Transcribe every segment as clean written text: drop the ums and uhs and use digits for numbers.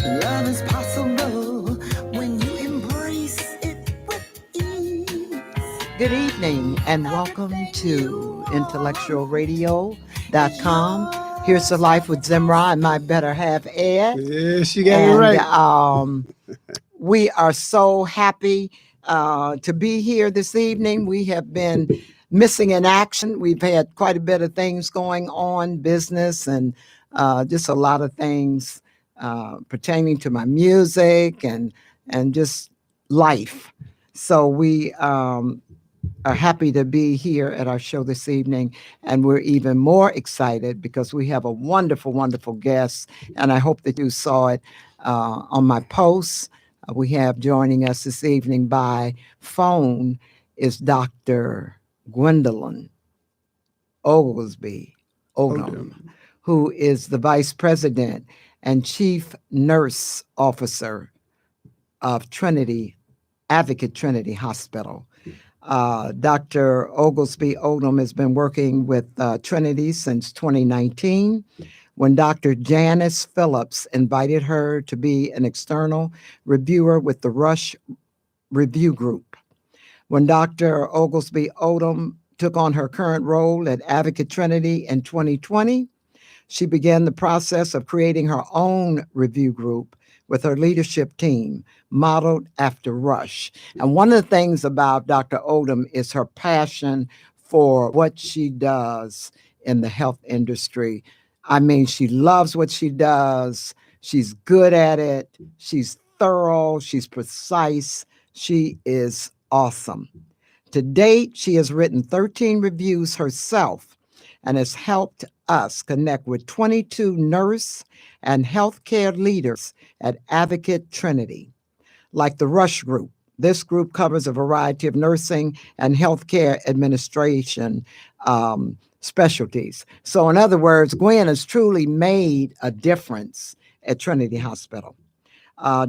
Love is possible when you embrace it with ease. Good evening and welcome to IntellectualRadio.com. Here's the Life with Zemrah and my better half, Ed. Yes, you got it right. We are so happy to be here this evening. We have been missing in action. We've had quite a bit of things going on, business and just a lot of things pertaining to my music and just life. So we are happy to be here at our show this evening, and we're even more excited because we have a wonderful, wonderful guest, and I hope that you saw it on my posts. We have joining us this evening by phone is Dr. Gwendolyn Oglesby Odom, who is the Vice President and Chief Nurse Officer of Advocate Trinity Hospital. Dr. Oglesby Odom has been working with Trinity since 2019, when Dr. Janice Phillips invited her to be an external reviewer with the Rush Review Group. When Dr. Oglesby Odom took on her current role at Advocate Trinity in 2020, she began the process of creating her own review group with her leadership team, modeled after Rush. And one of the things about Dr. Odom is her passion for what she does in the health industry. I mean, she loves what she does. She's good at it. She's thorough. She's precise. She is awesome. To date, she has written 13 reviews herself and has helped us connect with 22 nurse and healthcare leaders at Advocate Trinity. Like the Rush Group, this group covers a variety of nursing and healthcare administration specialties. So in other words, Gwen has truly made a difference at Trinity Hospital.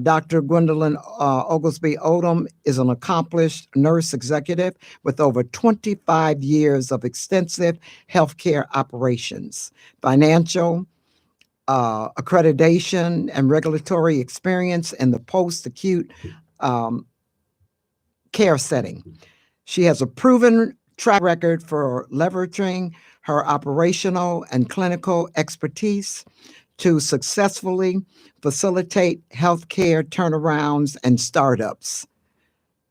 Dr. Gwendolyn Oglesby Odom is an accomplished nurse executive with over 25 years of extensive healthcare operations, financial, accreditation, and regulatory experience in the post-acute care setting. She has a proven track record for leveraging her operational and clinical expertise to successfully facilitate healthcare turnarounds and startups.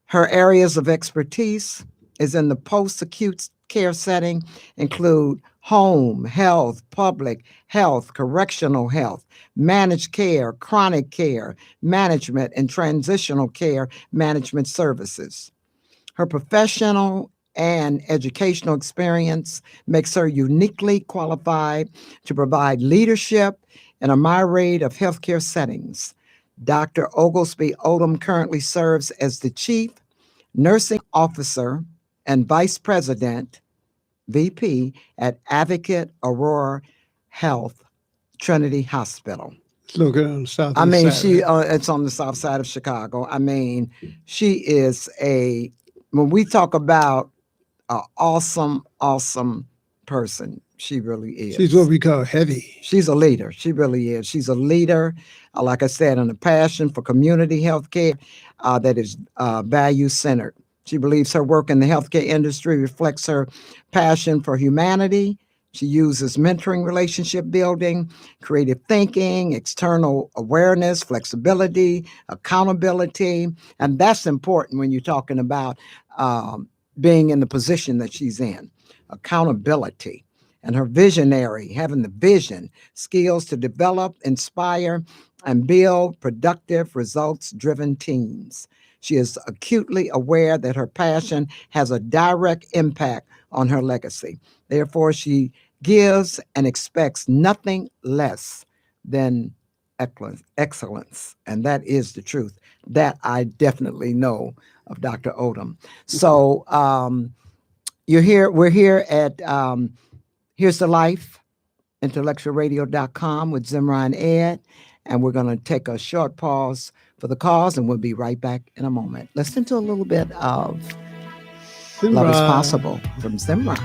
Her areas of expertise is in the post-acute care setting include home health, public health, correctional health, managed care, chronic care, management, and transitional care management services. Her professional and educational experience makes her uniquely qualified to provide leadership in a myriad of healthcare settings. Dr. Oglesby Odom currently serves as the Chief Nursing Officer and Vice President, VP, at Advocate Aurora Health Trinity Hospital. Look on the south. It's on the south side of Chicago. I mean, she is when we talk about an awesome, awesome person, she really is. She's what we call heavy. She's a leader. She really is. She's a leader, like I said, and a passion for community healthcare that is value-centered. She believes her work in the healthcare industry reflects her passion for humanity. She uses mentoring, relationship building, creative thinking, external awareness, flexibility, accountability. And that's important when you're talking about being in the position that she's in. Accountability. And her visionary, having the vision, skills to develop, inspire, and build productive, results-driven teams. She is acutely aware that her passion has a direct impact on her legacy. Therefore, she gives and expects nothing less than excellence. And that is the truth. That I definitely know of Dr. Odom. So we're here at Here's the Life, IntellectualRadio.com with Zemrah and Ed. And we're going to take a short pause for the cause, and we'll be right back in a moment. Listen to a little bit of Zemrah. Love is Possible from Zemrah.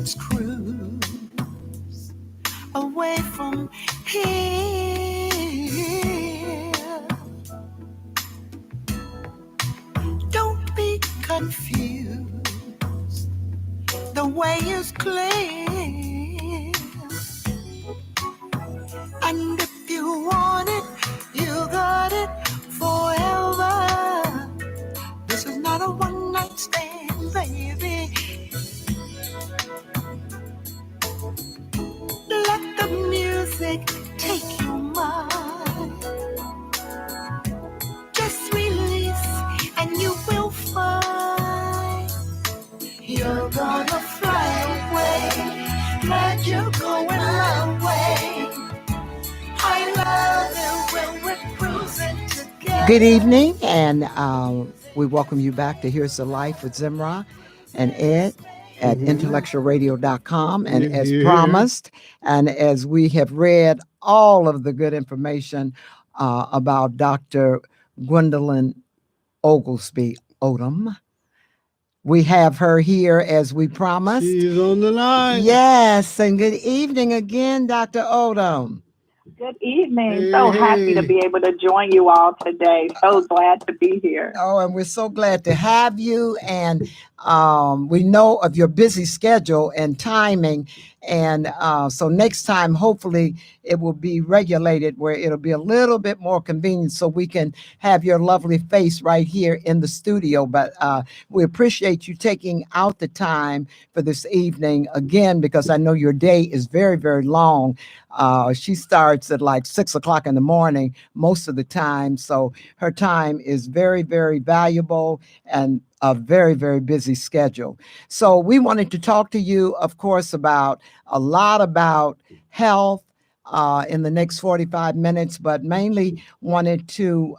let's cruise away from here. Don't be confused, the way is clear. And if you want it, you got it forever. This is not a one-night stand, baby. Let the music take your mind. Just release and you will find you're gonna fly away. Glad you're going my way. I love it when we're cruising together. Good evening, and we welcome you back to Here's the Life with Zemrah and Ed at IntellectualRadio.com. And as promised, and as we have read all of the good information about Dr. Gwendolyn Oglesby Odom, we have her here as we promised. She's on the line. Yes, and good evening again, Dr. Odom. Good evening. So happy to be able to join you all today. So glad to be here. Oh, and we're so glad to have you. And we know of your busy schedule and timing. And so next time, hopefully, it will be regulated where it'll be a little bit more convenient so we can have your lovely face right here in the studio. But we appreciate you taking out the time for this evening again, because I know your day is very, very long. She starts at like 6 o'clock in the morning most of the time. So her time is very, very valuable and a very, very busy schedule. So we wanted to talk to you, of course, about a lot about health in the next 45 minutes, but mainly wanted to,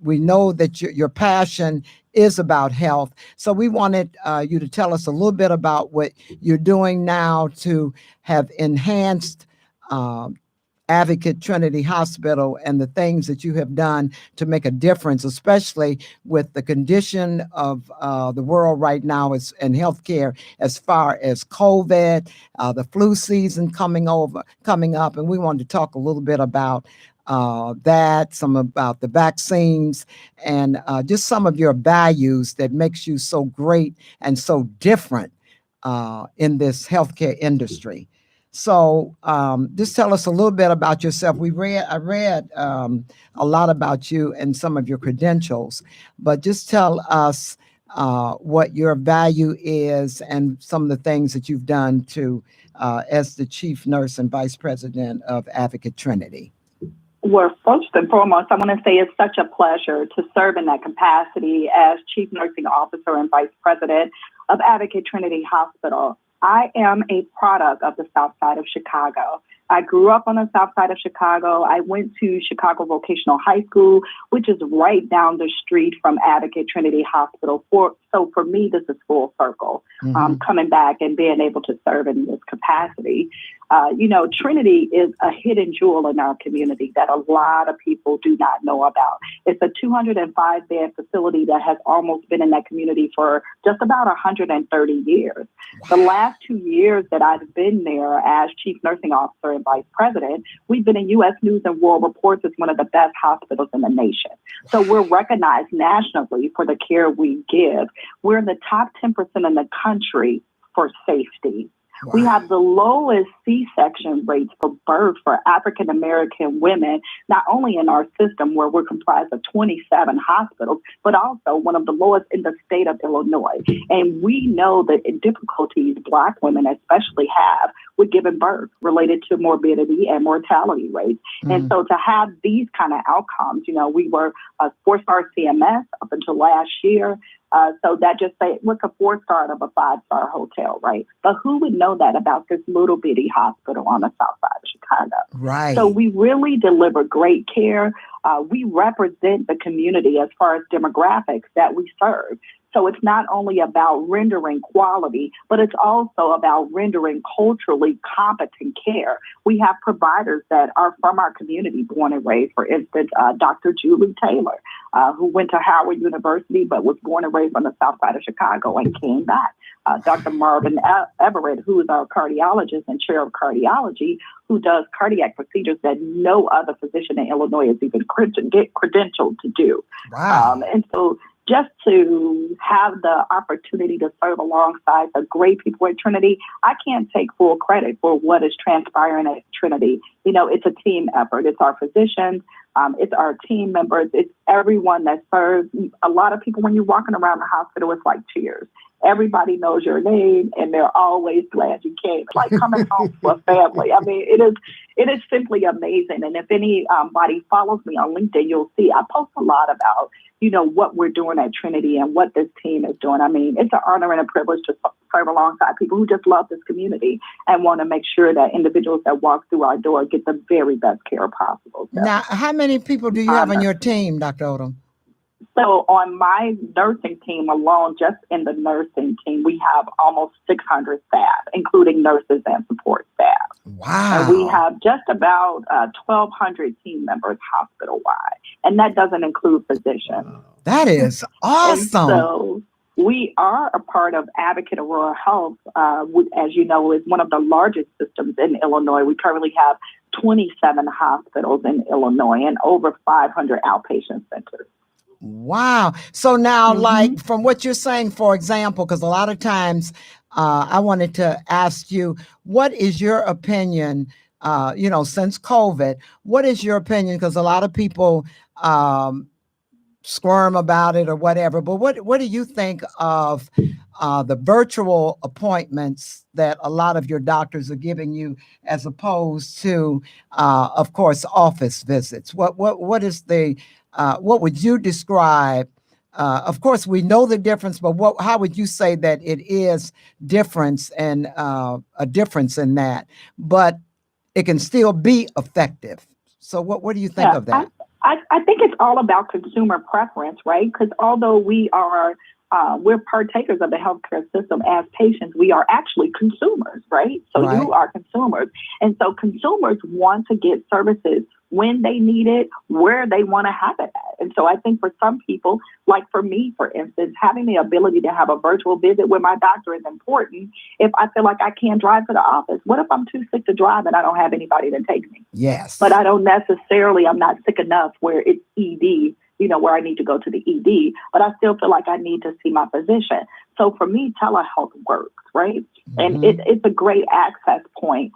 we know that your passion is about health. So we wanted you to tell us a little bit about what you're doing now to have enhanced Advocate Trinity Hospital and the things that you have done to make a difference, especially with the condition of the world right now in healthcare, as far as COVID, the flu season coming up. And we wanted to talk a little bit about that, some about the vaccines, and just some of your values that makes you so great and so different in this healthcare industry. So just tell us a little bit about yourself. I read a lot about you and some of your credentials, but just tell us what your value is and some of the things that you've done to as the chief nurse and vice president of Advocate Trinity. Well, first and foremost, I want to say it's such a pleasure to serve in that capacity as chief nursing officer and vice president of Advocate Trinity Hospital. I am a product of the South Side of Chicago. I grew up on the South Side of Chicago. I went to Chicago Vocational High School, which is right down the street from Advocate Trinity Hospital. So for me, this is full circle, coming back and being able to serve in this capacity. Trinity is a hidden jewel in our community that a lot of people do not know about. It's a 205-bed facility that has almost been in that community for just about 130 years. The last 2 years that I've been there as chief nursing officer and vice president, we've been in U.S. News and World Reports as one of the best hospitals in the nation. So we're recognized nationally for the care we give. We're in the top 10% in the country for safety. Wow. We have the lowest C-section rates for birth for African-American women, not only in our system where we're comprised of 27 hospitals, but also one of the lowest in the state of Illinois. And we know the difficulties Black women especially have with giving birth related to morbidity and mortality rates. And so to have these kind of outcomes, we were a 4-star CMS up until last year. So that just say what's a 4-star of a 5-star hotel, right? But who would know that about this little bitty hospital on the south side of Chicago? Right. So we really deliver great care. We represent the community as far as demographics that we serve. So it's not only about rendering quality, but it's also about rendering culturally competent care. We have providers that are from our community, born and raised. For instance, Dr. Julie Taylor. who went to Howard University but was born and raised on the south side of Chicago and came back. Dr. Marvin Everett, who is our cardiologist and chair of cardiology, who does cardiac procedures that no other physician in Illinois is even credentialed to do. Wow. And so just to have the opportunity to serve alongside the great people at Trinity, I can't take full credit for what is transpiring at Trinity. It's a team effort. It's our physicians. It's our team members. It's everyone that serves. A lot of people, when you're walking around the hospital, it's like cheers. Everybody knows your name, and they're always glad you came. It's like coming home to a family. I mean, it is simply amazing. And if anybody follows me on LinkedIn, you'll see I post a lot about, what we're doing at Trinity and what this team is doing. I mean, it's an honor and a privilege to serve alongside people who just love this community and want to make sure that individuals that walk through our door get the very best care possible. So, now, how many people do you have on your team, Dr. Odom? So on my nursing team alone, just in the nursing team, we have almost 600 staff, including nurses and support staff. Wow. And we have just about 1,200 team members hospital-wide, and that doesn't include physicians. That is awesome. And so we are a part of Advocate Aurora Health, which, as you know, is one of the largest systems in Illinois. We currently have 27 hospitals in Illinois and over 500 outpatient centers. Wow. So now, like from what you're saying, for example, because a lot of times I wanted to ask you, what is your opinion, since COVID, what is your opinion? Because a lot of people squirm about it or whatever, but what do you think of the virtual appointments that a lot of your doctors are giving you as opposed to, of course, office visits? What is the what would you describe? Of course, we know the difference, but how would you say that it is difference and a difference in that, but it can still be effective? So what do you think of that? I think it's all about consumer preference, right? Because although we are we're partakers of the healthcare system as patients, we are actually consumers, right? So Right. You are consumers. And so consumers want to get services when they need it, where they want to have it at. And so I think for some people, like for me, for instance, having the ability to have a virtual visit with my doctor is important. If I feel like I can't drive to the office, what if I'm too sick to drive and I don't have anybody to take me? Yes. But I'm not sick enough where it's ED, where I need to go to the ED, but I still feel like I need to see my physician. So for me, telehealth works, right? And it's a great access point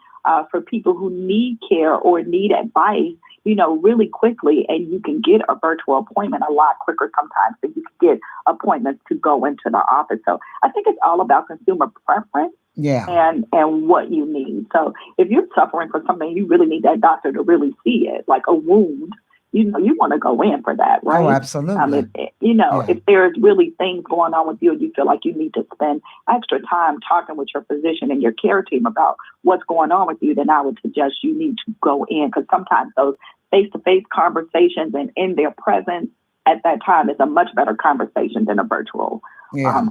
for people who need care or need advice, really quickly. And you can get a virtual appointment a lot quicker sometimes than you can get appointments to go into the office. So I think it's all about consumer preference. Yeah. And what you need. So if you're suffering from something, you really need that doctor to really see it, like a wound. You want to go in for that, right? Oh, absolutely. If there's really things going on with you and you feel like you need to spend extra time talking with your physician and your care team about what's going on with you, then I would suggest you need to go in, because sometimes those face-to-face conversations and in their presence at that time is a much better conversation than a virtual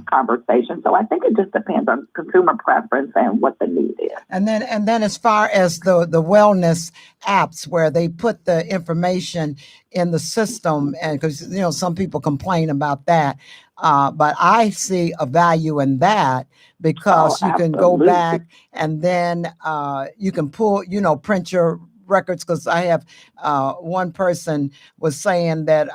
conversation. So I think it just depends on consumer preference and what the need is. And then as far as the wellness apps where they put the information in the system, and because some people complain about that, but I see a value in that, because you can go back and then you can pull, print your records, because I have one person was saying that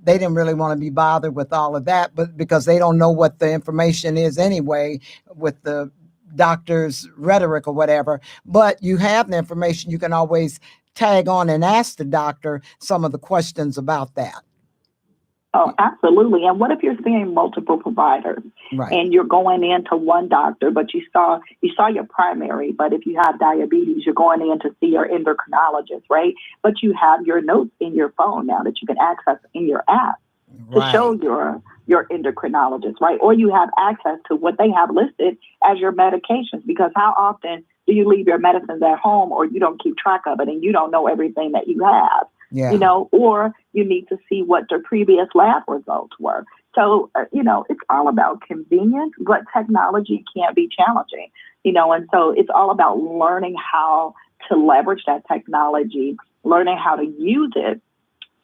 they didn't really want to be bothered with all of that, but because they don't know what the information is anyway with the doctor's rhetoric or whatever. But you have the information, you can always tag on and ask the doctor some of the questions about that. Oh, absolutely. And what if you're seeing multiple providers, Right. and you're going into one doctor, but you saw your primary, but if you have diabetes, you're going in to see your endocrinologist, right? But you have your notes in your phone now that you can access in your app to Right. show your endocrinologist, right? Or you have access to what they have listed as your medications, because how often do you leave your medicines at home, or you don't keep track of it and you don't know everything that you have? Yeah. Or you need to see what their previous lab results were. So, it's all about convenience, but technology can be challenging, and so it's all about learning how to leverage that technology, learning how to use it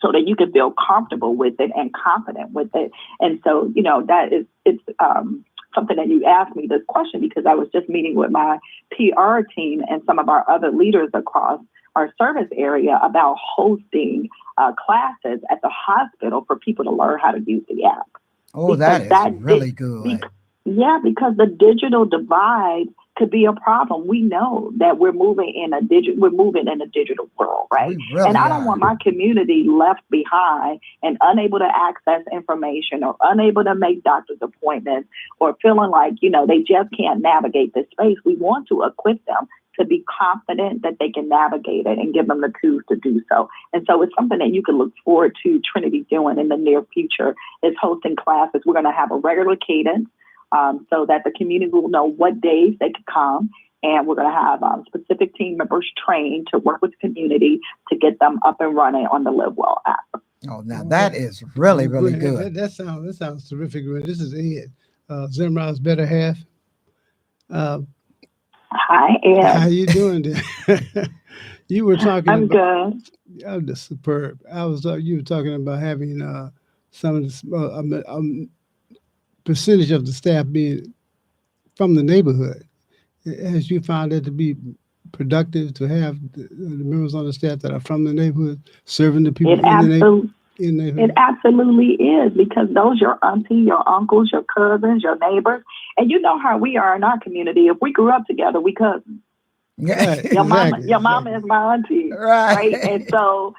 so that you can feel comfortable with it and confident with it. And so, it's something that you asked me this question because I was just meeting with my PR team and some of our other leaders across our service area about hosting classes at the hospital for people to learn how to use the app. Oh, that is really good. Because the digital divide could be a problem. We know that we're moving in a digital world, right? And I don't want my community left behind and unable to access information or unable to make doctor's appointments or feeling like, they just can't navigate this space. We want to equip them to be confident that they can navigate it and give them the tools to do so. And so it's something that you can look forward to Trinity doing in the near future is hosting classes. We're going to have a regular cadence so that the community will know what days they could come. And we're going to have specific team members trained to work with the community to get them up and running on the Live Well app. Oh, now that is really, really good. That sounds terrific. This is Ed, Zemrah's better half. Hi, Ed. How you doing there? You were talking I'm about, good. I'm just superb. You were talking about having some of the percentage of the staff being from the neighborhood. Has you found that to be productive to have the members on the staff that are from the neighborhood serving the people in the neighborhood? It absolutely is, because those your auntie, your uncles, your cousins, your neighbors, and you know how we are in our community. If we grew up together, we cousins. Yeah, Your mama is my auntie, right? And so,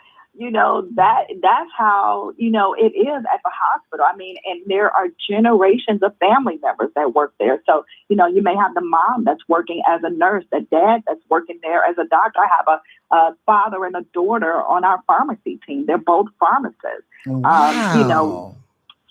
that's how, it is at the hospital. I mean, and there are generations of family members that work there. So, you may have the mom that's working as a nurse, the dad that's working there as a doctor. I have a father and a daughter on our pharmacy team. They're both pharmacists. Wow.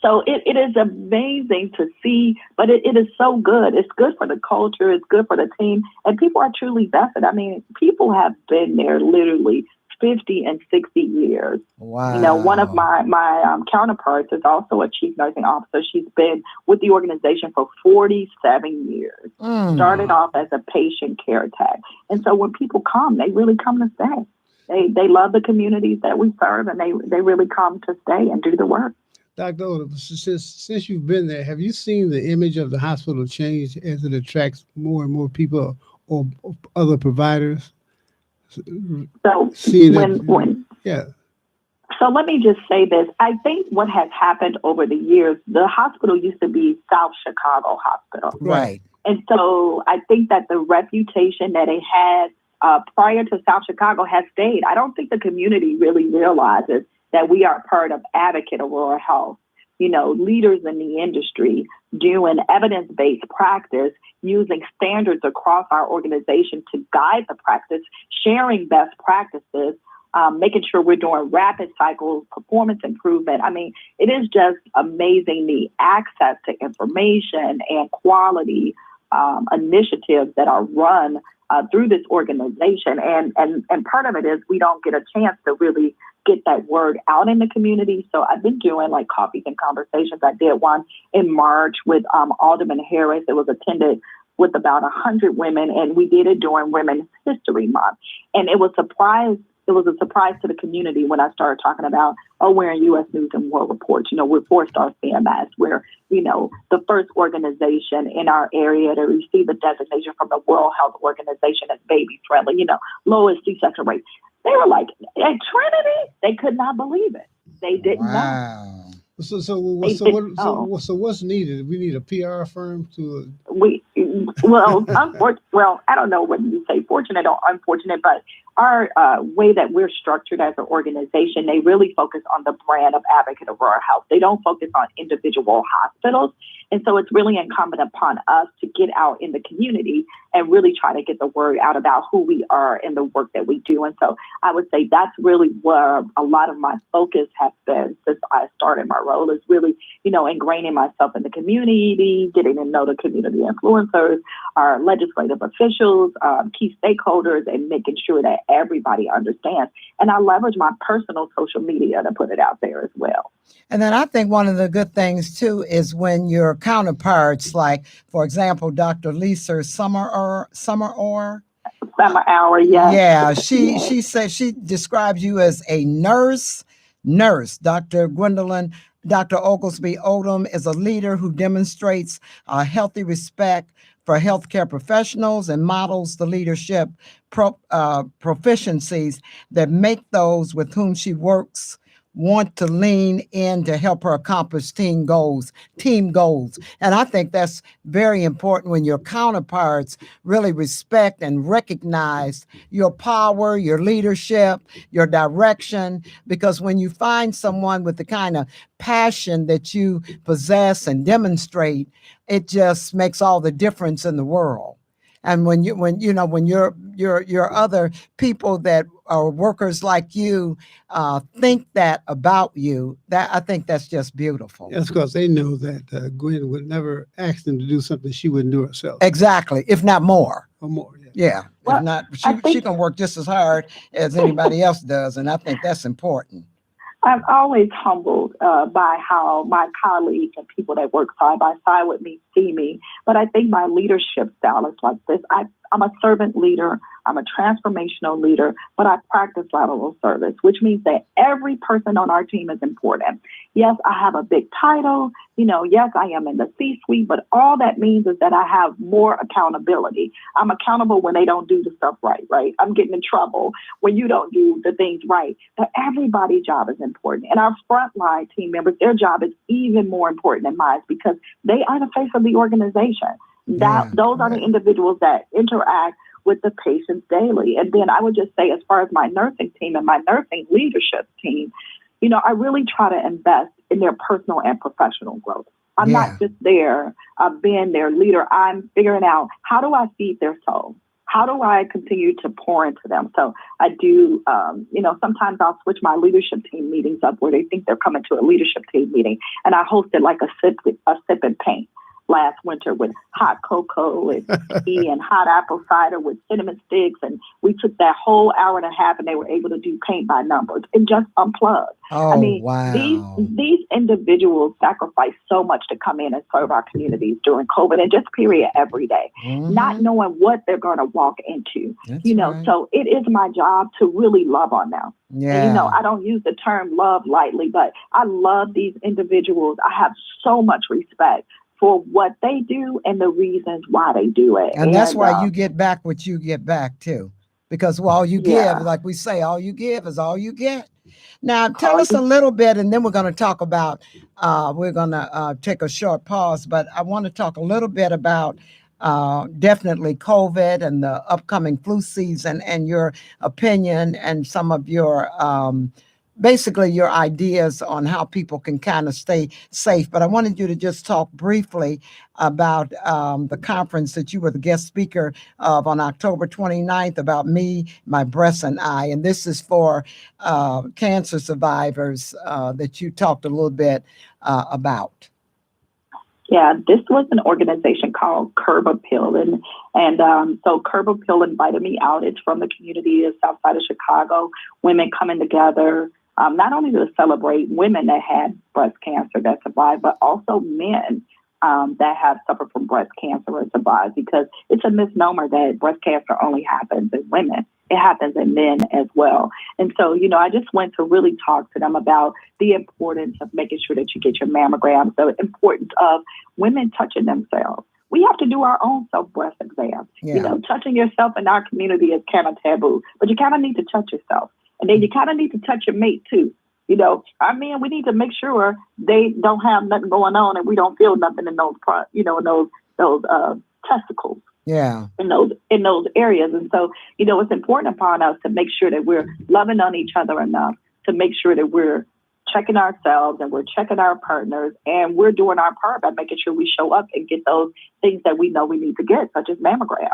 So it is amazing to see, but it is so good. It's good for the culture. It's good for the team. And people are truly vested. I mean, people have been there literally 50 and 60 years. Wow. One of my counterparts is also a chief nursing officer. She's been with the organization for 47 years. Started off as a patient care tech. And so when people come, they really come to stay. They love the communities that we serve, and they really come to stay and do the work. Dr. Odom, since you've been there, have you seen the image of the hospital change as it attracts more and more people or other providers? So So let me just say this. I think what has happened over the years, the hospital used to be South Chicago Hospital. Right. And so I think that the reputation that it had prior to South Chicago has stayed. I don't think the community really realizes that we are part of Advocate Aurora Health. Leaders in the industry doing evidence-based practice, using standards across our organization to guide the practice, sharing best practices, making sure we're doing rapid cycle performance improvement. I mean, it is just amazing the access to information and quality initiatives that are run through this organization. And part of it is we don't get a chance to really get that word out in the community. So I've been doing like coffees and conversations. I did one in March with Alderman Harris. It was attended with about 100 women, and we did it during Women's History Month. And it was a surprise to the community when I started talking about, we're in U.S. News and World Report. We're 4-star CMS. We're, the first organization in our area to receive a designation from the World Health Organization as baby friendly, lowest C-section rate. They were like, at Trinity, they could not believe it. They didn't know. So what's needed? We need a PR firm to. Well, I don't know whether you say fortunate or unfortunate, but our way that we're structured as an organization, they really focus on the brand of Advocate Aurora Health. They don't focus on individual hospitals. And so it's really incumbent upon us to get out in the community and really try to get the word out about who we are and the work that we do. And so I would say that's really where a lot of my focus has been since I started my role, is really, ingraining myself in the community, getting to know the community influencers, our legislative officials, key stakeholders, and making sure that everybody understands. And I leverage my personal social media to put it out there as well. And then I think one of the good things, too, is when your counterparts, like, for example, Dr. Lisa Summerhour, Summer Hour, yes. Yeah, she said she describes you as a nurse nurse. Dr. Oglesby Odom is a leader who demonstrates a healthy respect for healthcare professionals and models the leadership proficiencies that make those with whom she works want to lean in to help her accomplish team goals. And I think that's very important when your counterparts really respect and recognize your power, your leadership, your direction, because when you find someone with the kind of passion that you possess and demonstrate, it just makes all the difference in the world. And when your other people that are workers like you think that about you, that I think that's just beautiful. That's because they know that Gwen would never ask them to do something she wouldn't do herself. Exactly, if not more. Or more, yeah. Yeah, Well, if not, I think- she can work just as hard as anybody else does, and I think that's important. I'm always humbled by how my colleagues and people that work side by side with me see me. But I think my leadership style is like this. I'm a servant leader. I'm a transformational leader, but I practice lateral service, which means that every person on our team is important. Yes, I have a big title. Yes, I am in the C-suite, but all that means is that I have more accountability. I'm accountable when they don't do the stuff right? I'm getting in trouble when you don't do the things right. But everybody's job is important. And our frontline team members, their job is even more important than mine because they are the face of the organization. Those are the individuals that interact with the patients daily. And then I would just say, as far as my nursing team and my nursing leadership team, I really try to invest in their personal and professional growth. I'm not just there being their leader. I'm figuring out, how do I feed their soul? How do I continue to pour into them? So I do, sometimes I'll switch my leadership team meetings up where they think they're coming to a leadership team meeting. And I hosted like a sip and paint last winter with hot cocoa and tea and hot apple cider with cinnamon sticks. And we took that whole hour and a half and they were able to do paint by numbers and just unplug. Oh, wow. These individuals sacrifice so much to come in and serve our communities during COVID and just period every day, not knowing what they're going to walk into. That's right. So it is my job to really love on them. Yeah. And, I don't use the term love lightly, but I love these individuals. I have so much respect for what they do and the reasons why they do it. And that's why you get back what you get back too. Because all you give, like we say, all you give is all you get. Now, tell us a little bit, and then we're going to talk about, we're going to take a short pause, but I want to talk a little bit about definitely COVID and the upcoming flu season and your opinion and some of your basically your ideas on how people can kind of stay safe. But I wanted you to just talk briefly about the conference that you were the guest speaker of on October 29th about me, my breasts, and I. And this is for cancer survivors that you talked a little bit about. Yeah, this was an organization called Curb Appeal. And so Curb Appeal invited me out. It's from the community of South Side of Chicago, women coming together, not only to celebrate women that had breast cancer that survived, but also men that have suffered from breast cancer and survived, because it's a misnomer that breast cancer only happens in women. It happens in men as well. And so, I just went to really talk to them about the importance of making sure that you get your mammograms, the importance of women touching themselves. We have to do our own self-breast exam. Yeah. Touching yourself in our community is kind of taboo, but you kind of need to touch yourself. And then you kind of need to touch your mate too. I mean, we need to make sure they don't have nothing going on and we don't feel nothing in those, those testicles. Yeah. In those areas. And so, it's important upon us to make sure that we're loving on each other enough to make sure that we're checking ourselves and we're checking our partners and we're doing our part by making sure we show up and get those things that we know we need to get, such as mammograms,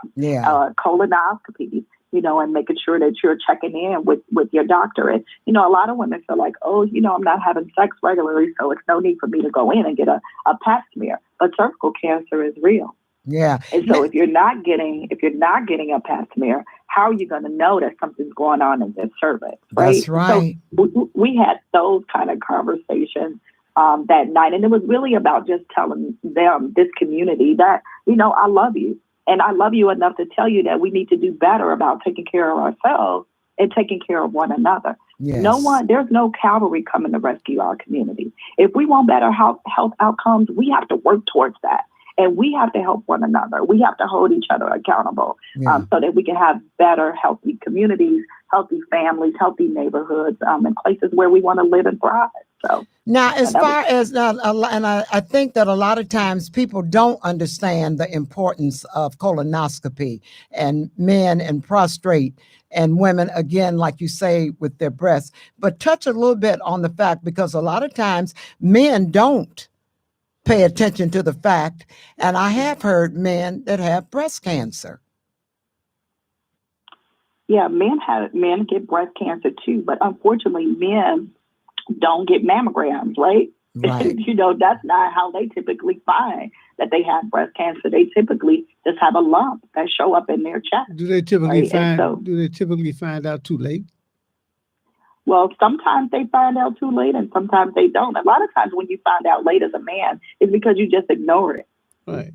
colonoscopies, and making sure that you're checking in with your doctor. And, a lot of women feel like, I'm not having sex regularly, so it's no need for me to go in and get a pap smear. But cervical cancer is real. Yeah. And so if you're not getting a pap smear, how are you going to know that something's going on in their cervix? Right? That's right. So we had those kind of conversations that night. And it was really about just telling them, this community, that, I love you. And I love you enough to tell you that we need to do better about taking care of ourselves and taking care of one another. Yes. There's no cavalry coming to rescue our community. If we want better health outcomes, we have to work towards that. And we have to help one another. We have to hold each other accountable so that we can have better, healthy communities, healthy families, healthy neighborhoods, and places where we want to live and thrive. So now, as far as, and I think that a lot of times people don't understand the importance of colonoscopy and men and prostrate and women, again, like you say, with their breasts. But touch a little bit on the fact, because a lot of times men don't pay attention to the fact, and I have heard men that have breast cancer. Yeah, men get breast cancer too, but unfortunately, men don't get mammograms, right? Right. That's not how they typically find that they have breast cancer. They typically just have a lump that show up in their chest. Do they typically right? Do they typically find out too late? Well, sometimes they find out too late and sometimes they don't. A lot of times when you find out late as a man, it's because you just ignore it. Right.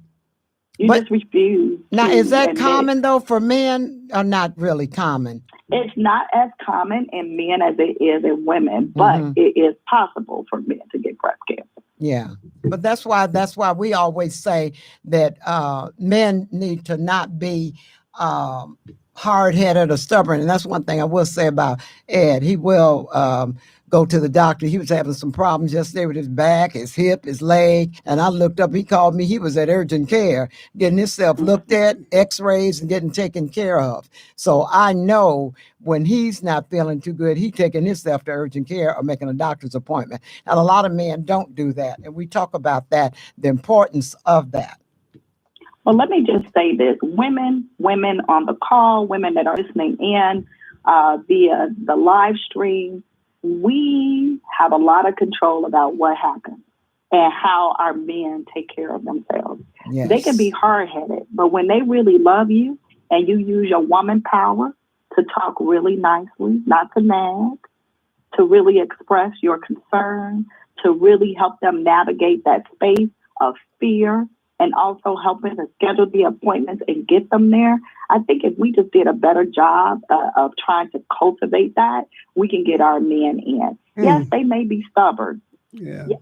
You just refuse. Now, is that common though for men, or not really common? It's not as common in men as it is in women, but it is possible for men to get breast cancer. Yeah, but that's why we always say that men need to not be hard-headed or stubborn. And that's one thing I will say about Ed. He will go to the doctor. He was having some problems yesterday with his back, his hip, his leg. And I looked up, he called me. He was at urgent care, getting himself looked at, x-rays, and getting taken care of. So I know when he's not feeling too good, he's taking himself to urgent care or making a doctor's appointment. And a lot of men don't do that. And we talk about that, the importance of that. Well, let me just say this. Women on the call, women that are listening in via the live stream, we have a lot of control about what happens and how our men take care of themselves. Yes. They can be hard-headed, but when they really love you and you use your woman power to talk really nicely, not to nag, to really express your concern, to really help them navigate that space of fear, and also helping to schedule the appointments and get them there. I think if we just did a better job of trying to cultivate that, we can get our men in. Yes, they may be stubborn,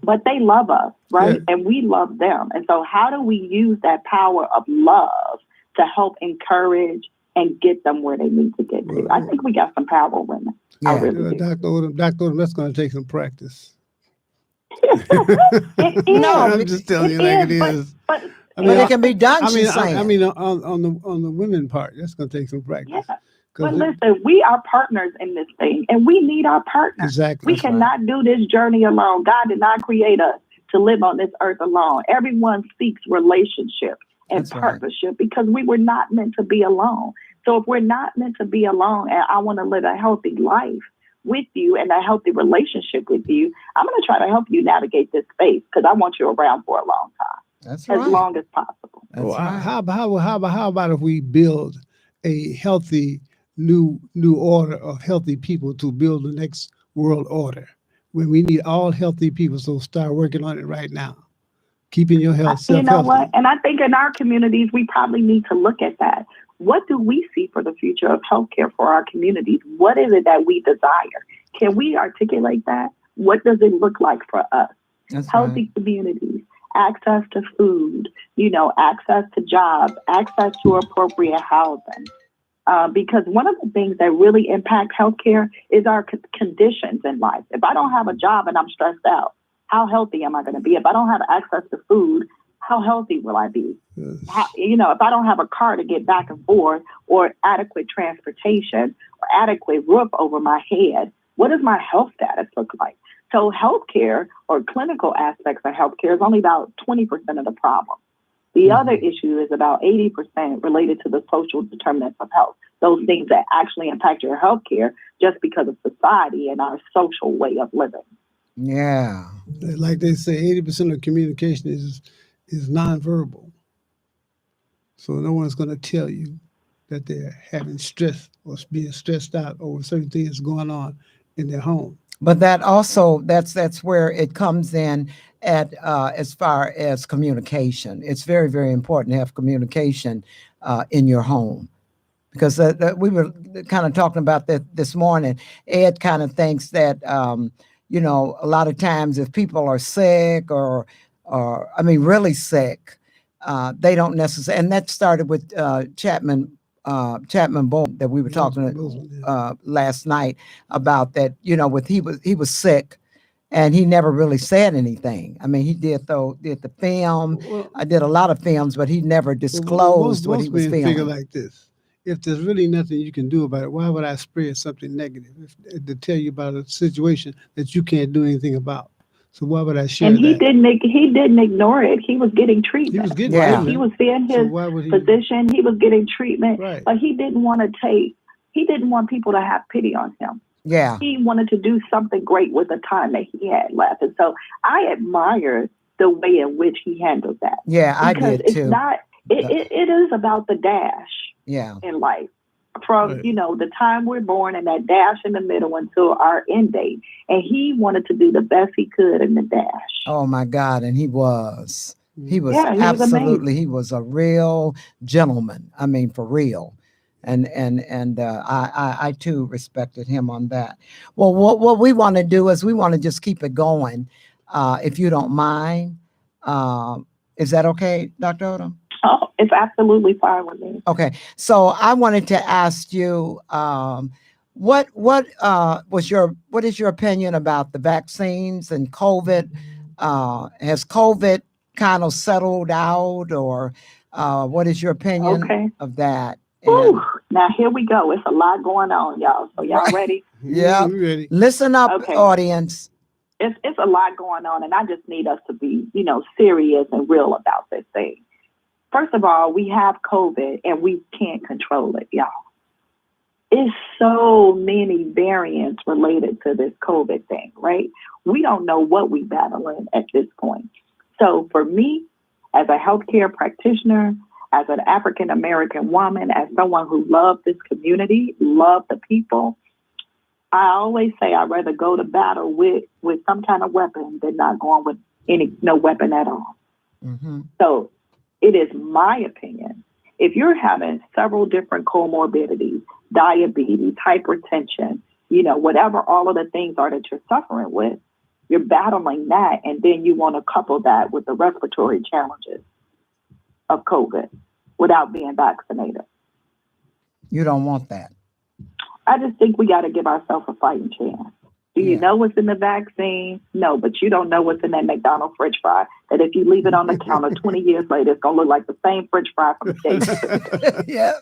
but they love us, right? Yeah. And we love them. And so how do we use that power of love to help encourage and get them where they need to get to? I think we got some powerful women. Yeah. I really do. Dr. Odom, that's going to take some practice. I'm just telling you like it is. But it can be done. On the women part, that's going to take some practice. Yeah. But listen, we are partners in this thing, and we need our partners. Exactly. We cannot do this journey alone. God did not create us to live on this earth alone. Everyone seeks relationship and partnership because we were not meant to be alone. So if we're not meant to be alone, and I want to live a healthy life with you and a healthy relationship with you, I'm going to try to help you navigate this space because I want you around for a long time. That's right. As long as possible. Well, how about if we build a healthy new order of healthy people to build the next world order, when we need all healthy people? So start working on it right now. Keeping your health self-healthy. You know what? And I think in our communities, we probably need to look at that. What do we see for the future of healthcare for our communities? What is it that we desire? Can we articulate that? What does it look like for us? That's healthy communities, access to food, access to jobs, access to appropriate housing. Because one of the things that really impact healthcare is our conditions in life. If I don't have a job and I'm stressed out, how healthy am I going to be? If I don't have access to food, how healthy will I be? Yes. If I don't have a car to get back and forth, or adequate transportation, or adequate roof over my head, what does my health status look like? So healthcare, or clinical aspects of healthcare, is only about 20% of the problem. The other issue is about 80% related to the social determinants of health, those things that actually impact your healthcare just because of society and our social way of living. Yeah. Like they say, 80% of communication is nonverbal. So no one's going to tell you that they're having stress or being stressed out over certain things going on in their home. But that also, that's where it comes in at as far as communication. It's very, very important to have communication in your home. because we were kind of talking about that this morning. Ed kind of thinks that, a lot of times if people are sick or I mean, really sick, they don't necessarily, and that started with Chapman Bowman that we were talking last night about that, with he was sick and he never really said anything. I mean, he did the film. I did a lot of films, but he never disclosed what he was feeling. Figure like this: if there's really nothing you can do about it, why would I spread something negative to tell you about a situation that you can't do anything about? So why would I share and he that? didn't ignore it. He was getting treatment. He was getting treatment. He was seeing his physician. He was getting treatment, right. But he didn't want people to have pity on him. Yeah. He wanted to do something great with the time that he had left. And so I admire the way in which he handled that. Yeah, I did too. Because it is about the dash in life. From, right. The time we're born and that dash in the middle until our end date. And he wanted to do the best he could in the dash. Oh my God. And he was absolutely, he was a real gentleman. I mean, for real. And I too respected him on that. Well, what we want to do is we want to just keep it going. If you don't mind, is that okay, Dr. Odom? Oh, it's absolutely fine with me. Okay, so I wanted to ask you, what is your opinion about the vaccines and COVID? Has COVID kind of settled out, or what is your opinion of that? Ooh, now here we go. It's a lot going on, y'all. So y'all ready? Yeah, ready. Listen up, audience. It's a lot going on, and I just need us to be, serious and real about this thing. First of all, we have COVID and we can't control it, y'all. It's so many variants related to this COVID thing, right? We don't know what we're battling at this point. So for me, as a healthcare practitioner, as an African-American woman, as someone who loved this community, loved the people, I always say I'd rather go to battle with some kind of weapon than not going with no weapon at all. Mm-hmm. So it is my opinion, if you're having several different comorbidities, diabetes, hypertension, whatever all of the things are that you're suffering with, you're battling that, and then you want to couple that with the respiratory challenges of COVID without being vaccinated. You don't want that. I just think we got to give ourselves a fighting chance. Do you know what's in the vaccine? No, but you don't know what's in that McDonald's French fry that if you leave it on the counter 20 years later, it's going to look like the same French fry from the day. Yeah.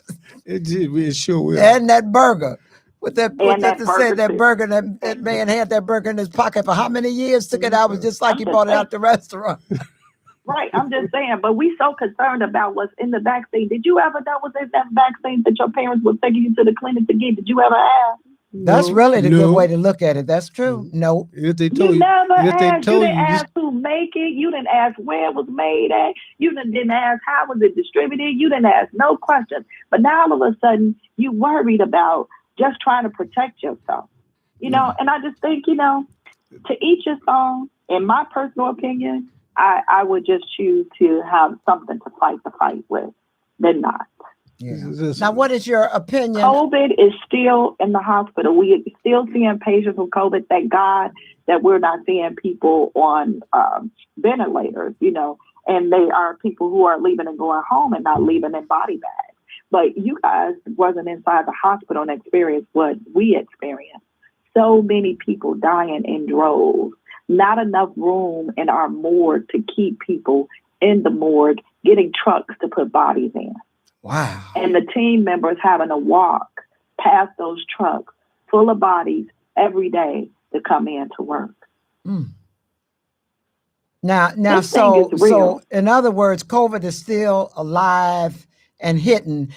It sure will. And that burger. That burger, that man had that burger in his pocket for how many years? Took it out, was just like he bought it out the restaurant. Right, I'm just saying, but we so concerned about what's in the vaccine. Did you ever know what's in that vaccine that your parents were taking you to the clinic to get? Did you ever ask? That's really the good way to look at it. That's true. No. If they told you never asked. You didn't ask who make it. You didn't ask where it was made at. You didn't ask how was it distributed. You didn't ask no questions. But now all of a sudden you worried about just trying to protect yourself. And I just think, to each his own. In my personal opinion, I would just choose to have something to fight the fight with than not. Yeah. Now, what is your opinion? COVID is still in the hospital. We are still seeing patients with COVID. Thank God that we're not seeing people on ventilators, and they are people who are leaving and going home and not leaving in body bags. But you guys wasn't inside the hospital and experienced what we experienced. So many people dying in droves. Not enough room in our morgue to keep people in the morgue, getting trucks to put bodies in. Wow. And the team members having to walk past those trucks full of bodies every day to come in to work. Mm. Now, so in other words, COVID is still alive and hidden.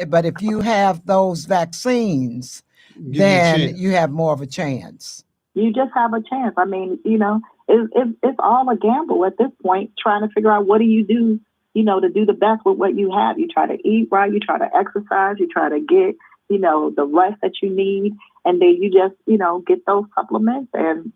But if you have those vaccines, then you have more of a chance. You just have a chance. I mean, it's all a gamble at this point, trying to figure out what do you do, to do the best with what you have. You try to eat right, you try to exercise, you try to get, the rest that you need. And then you just, get those supplements and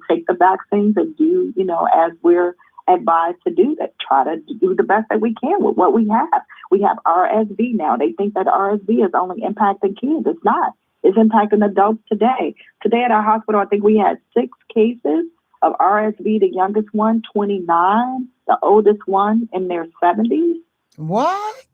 take the vaccines and do, as we're advised to do that. Try to do the best that we can with what we have. We have RSV now. They think that RSV is only impacting kids. It's not. It's impacting adults today. Today at our hospital, I think we had 6 cases of RSV. The youngest one, 29. The oldest one in their 70s. What?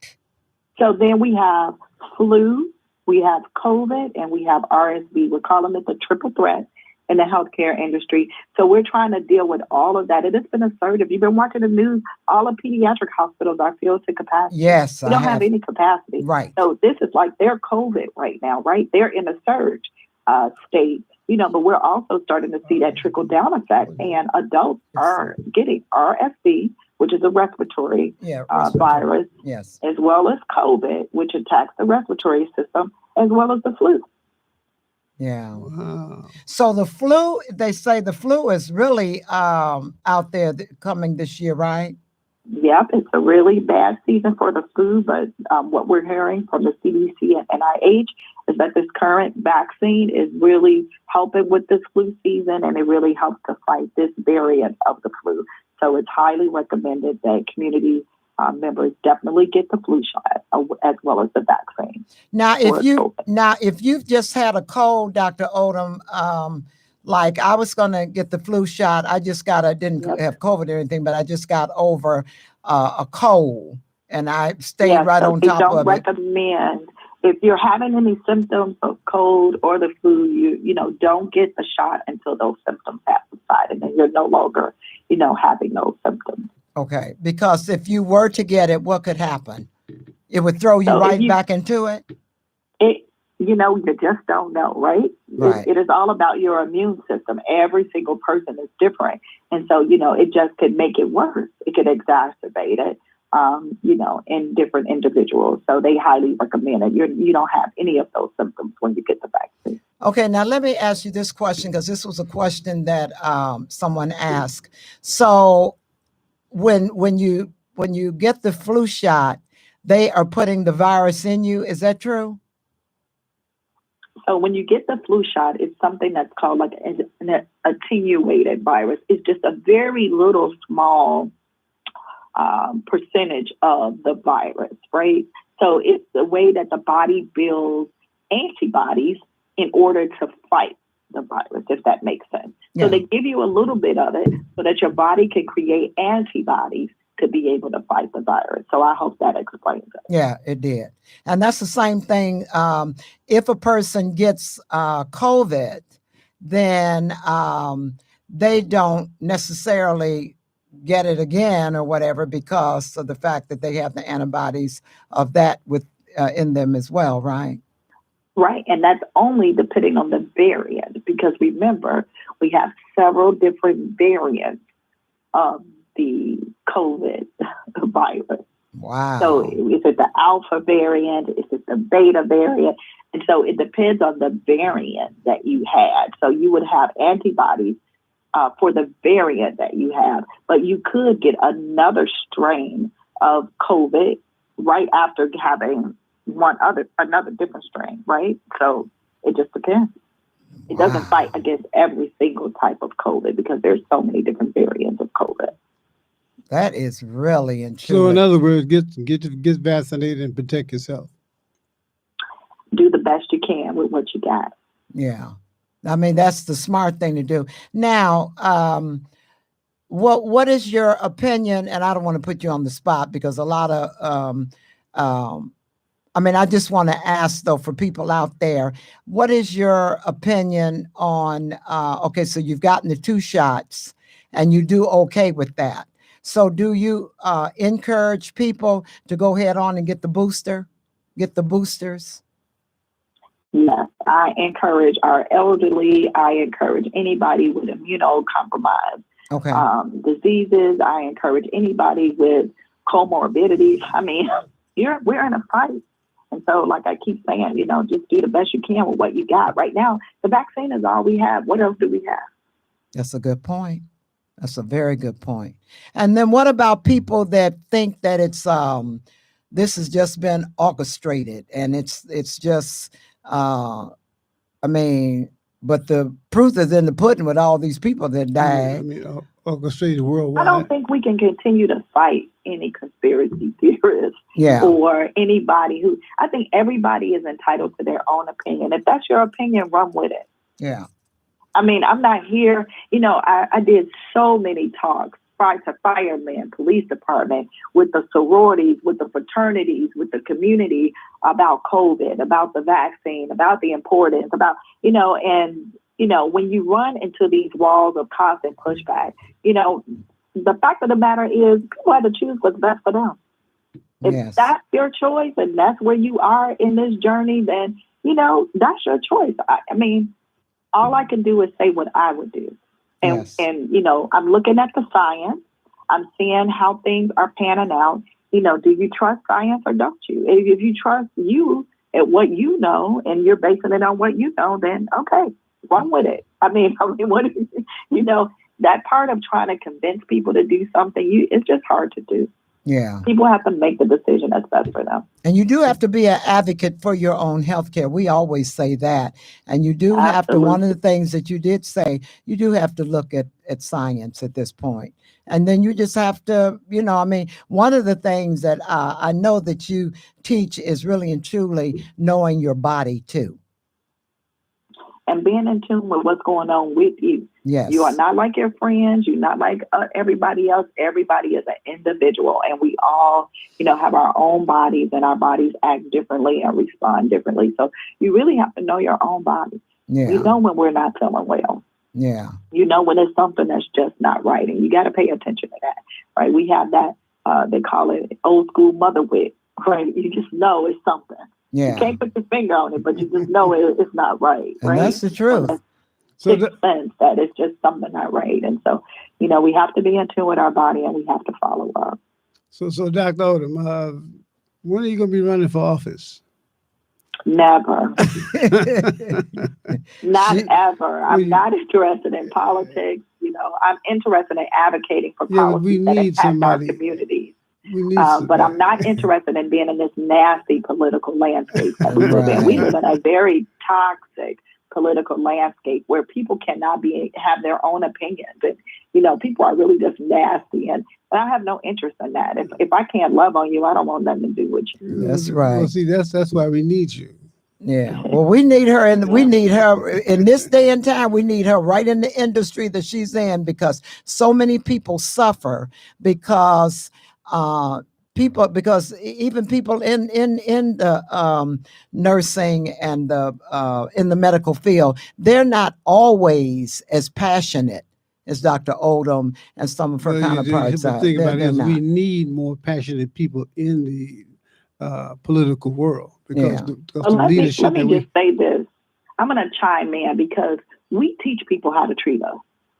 So then we have flu, we have COVID, and we have RSV. We're calling it the triple threat in the healthcare industry. So we're trying to deal with all of that. It has been a surge. If you've been watching the news, all the pediatric hospitals are filled to capacity. Yes, we don't have any capacity. Right. So this is like their COVID right now, right? They're in a surge state, but we're also starting to see that trickle down effect, and adults are getting RSV, which is a respiratory virus, yes, as well as COVID, which attacks the respiratory system, as well as the flu. Yeah. Wow. So the flu, they say the flu is really out there coming this year, right? Yep, it's a really bad season for the flu, but what we're hearing from the CDC and NIH is that this current vaccine is really helping with this flu season, and it really helps to fight this variant of the flu. So it's highly recommended that community members definitely get the flu shot as well as the vaccine. Now, if you've just had a cold, Dr. Odom, like I was going to get the flu shot. I just didn't have COVID or anything, but I just got over a cold, and I stayed right on top of it. Don't recommend, if you're having any symptoms of cold or the flu, you don't get the shot until those symptoms have subsided and you're no longer, having those symptoms. Okay, because if you were to get it, what could happen? It would throw you back into it? You just don't know, right? Right. It is all about your immune system. Every single person is different. And so, it just could make it worse. It could exacerbate it, in different individuals. So they highly recommend it. You don't have any of those symptoms when you get the vaccine. Okay, now let me ask you this question, because this was a question that someone asked. So when you get the flu shot, they are putting the virus in you. Is that true? So when you get the flu shot, it's something that's called like an attenuated virus. It's just a very little small percentage of the virus, right? So it's the way that the body builds antibodies in order to fight the virus, if that makes sense. Yeah. So they give you a little bit of it so that your body can create antibodies to be able to fight the virus. So I hope that explains it. Yeah, it did. And that's the same thing. If a person gets COVID, then they don't necessarily get it again or whatever because of the fact that they have the antibodies of that in them as well, right? Right. And that's only depending on the variant, because remember, we have several different variants of the COVID virus. Wow. So is it the alpha variant? Is it the beta variant? And so it depends on the variant that you had. So you would have antibodies for the variant that you have, but you could get another strain of COVID right after having another different strain, right? So it just depends. It doesn't fight against every single type of COVID because there's so many different variants of COVID. That is really intriguing. So in other words, get vaccinated and protect yourself. Do the best you can with what you got. Yeah. I mean, that's the smart thing to do. Now, what is your opinion? And I don't want to put you on the spot because a lot of, I just want to ask though, for people out there, what is your opinion on, okay, so you've gotten the 2 shots and you do okay with that. So do you encourage people to go head on and get the boosters? Yes, I encourage our elderly. I encourage anybody with immunocompromised diseases. I encourage anybody with comorbidities. I mean, we're in a fight. And so, like I keep saying, just do the best you can with what you got. Right now, the vaccine is all we have. What else do we have? That's a good point. That's a very good point. And then what about people that think that it's this has just been orchestrated and it's just but the proof is in the pudding with all these people that died. orchestrated I worldwide. don't think we can continue to fight any conspiracy theorists Yeah. or anybody who, I think everybody is entitled to their own opinion. If that's your opinion, run with it. Yeah. I mean, I'm not here, I did so many talks to firemen, police department, with the sororities, with the fraternities, with the community about COVID, about the vaccine, about the importance, about, when you run into these walls of constant pushback, the fact of the matter is people have to choose what's best for them. If Yes. that's your choice and that's where you are in this journey, then, that's your choice. I mean, all I can do is say what I would do. And, Yes. I'm looking at the science. I'm seeing how things are panning out. Do you trust science or don't you? If you trust you and what you know and you're basing it on what you know, then okay, run with it. I mean, what that part of trying to convince people to do something, it's just hard to do. Yeah. People have to make the decision that's best for them. And you do have to be an advocate for your own health care. We always say that. And you do have to, one of the things that you did say, you do have to look at science at this point. And then you just have to, one of the things that I know that you teach is really and truly knowing your body too. And being in tune with what's going on with you. Yes. You are not like your friends. You're not like everybody else. Everybody is an individual. And we all, have our own bodies, and our bodies act differently and respond differently. So you really have to know your own body. Yeah. You know when we're not feeling well. Yeah. You know when it's something that's just not right. And you got to pay attention to that. Right. We have that, they call it old school mother wit. Right. You just know it's something. Yeah. You can't put your finger on it, but you just know it's not right. And right? that's the truth. So Sense that it's just something not right. And so, we have to be in tune with our body, and we have to follow up. So Dr. Odom, when are you going to be running for office? Never. Not ever. I'm not interested in politics. I'm interested in advocating for policies that impact our communities. But I'm not interested in being in this nasty political landscape that we live in. We live in a very toxic political landscape where people cannot have their own opinions. And, people are really just nasty. And I have no interest in that. If I can't love on you, I don't want nothing to do with you. That's right. Well, see, that's why we need you. Yeah. Well, we need her, and we need her in this day and time. We need her right in the industry that she's in, because so many people suffer because even people in the nursing and the in the medical field, they're not always as passionate as Dr. Odom and some of her counterparts are. The thing about it is we need more passionate people in the political world, because the leadership. Let me just say this. I'm going to chime in because we teach people how to treat us.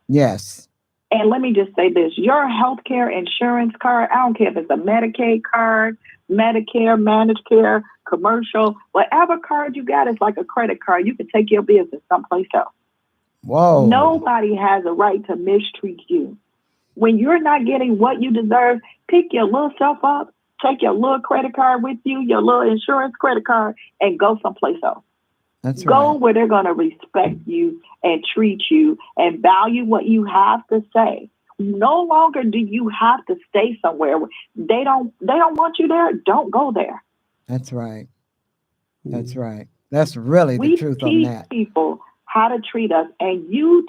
Yes. And let me just say this, your healthcare insurance card, I don't care if it's a Medicaid card, Medicare, managed care, commercial, whatever card you got is like a credit card. You can take your business someplace else. Whoa. Nobody has a right to mistreat you. When you're not getting what you deserve, pick your little self up, take your little credit card with you, your little insurance credit card, and go someplace else. That's Go right. where they're going to respect you and treat you and value what you have to say. No longer do you have to stay somewhere. They don't want you there. Don't go there. That's right. That's right. That's really the truth on that. We teach people how to treat us, and you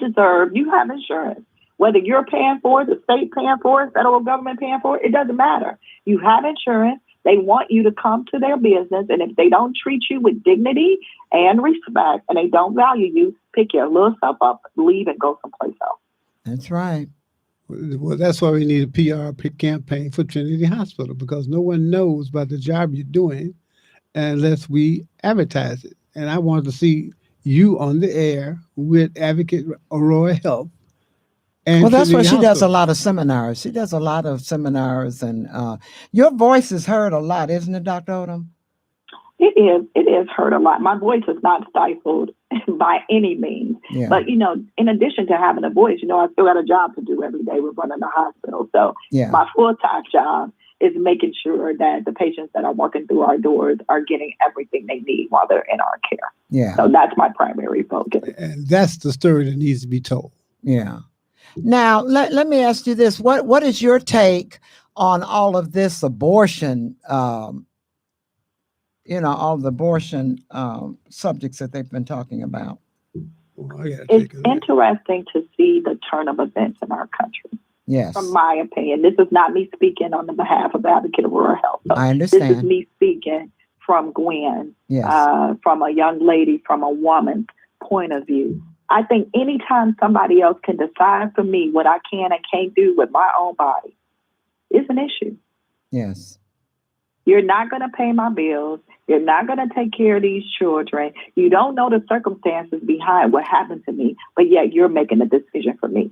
have insurance. Whether you're paying for it, the state paying for it, federal government paying for it, it doesn't matter. You have insurance. They want you to come to their business, and if they don't treat you with dignity and respect, and they don't value you, pick your little stuff up, leave, and go someplace else. That's right. Well, that's why we need a PR campaign for Trinity Hospital, because no one knows about the job you're doing unless we advertise it. And I wanted to see you on the air with Advocate Aurora Health. Well, that's why she does a lot of seminars. She does a lot of seminars, and your voice is heard a lot, isn't it, Dr. Odom? It is heard a lot. My voice is not stifled by any means. Yeah. But, in addition to having a voice, I still got a job to do every day with running the hospital. So my full-time job is making sure that the patients that are walking through our doors are getting everything they need while they're in our care. Yeah. So that's my primary focus. And that's the story that needs to be told. Yeah. Now, let me ask you this. What is your take on all of this abortion, all the abortion subjects that they've been talking about? Well, it's interesting to see the turn of events in our country. Yes. From my opinion, this is not me speaking on the behalf of Advocate of Rural Health. So I understand. This is me speaking from Gwen, yes. From a young lady, from a woman's point of view. I think anytime somebody else can decide for me what I can and can't do with my own body is an issue. Yes. You're not going to pay my bills. You're not going to take care of these children. You don't know the circumstances behind what happened to me, but yet you're making a decision for me.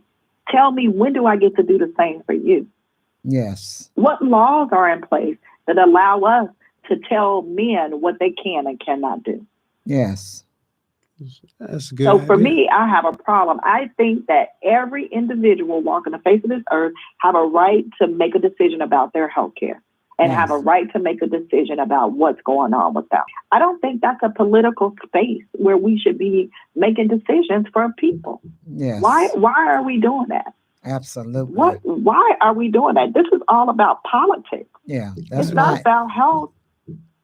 Tell me, when do I get to do the same for you? Yes. What laws are in place that allow us to tell men what they can and cannot do? Yes. That's good. So for me, I have a problem. I think that every individual walking the face of this earth have a right to make a decision about their health care and have a right to make a decision about what's going on with them. I don't think that's a political space where we should be making decisions for people. Yes. Why are we doing that? Absolutely. Why are we doing that? This is all about politics. Yeah, that's It's not about health.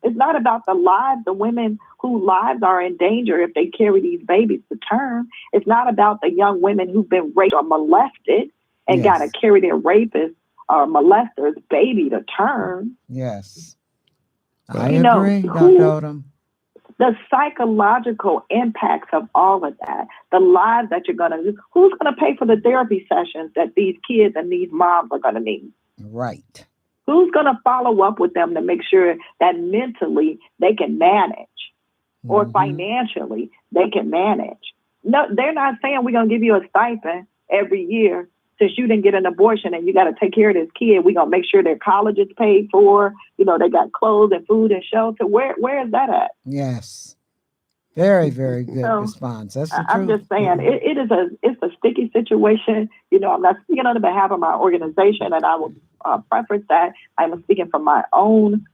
It's not about the lives, the women whose lives are in danger if they carry these babies to term. It's not about the young women who've been raped or molested and got to carry their rapist or molester's baby to term. Yes. I agree, Dr. Odom. The psychological impacts of all of that, the lives that you're going to do, who's going to pay for the therapy sessions that these kids and these moms are going to need? Right. Who's going to follow up with them to make sure that mentally they can manage or financially they can manage? No, they're not saying we're going to give you a stipend every year since you didn't get an abortion and you got to take care of this kid. We're going to make sure their college is paid for. They got clothes and food and shelter. Where is that at? Yes. Very, very good response. That's the truth. I'm just saying it's a sticky situation. I'm not speaking on the behalf of my organization, and I will preface that I'm speaking from my own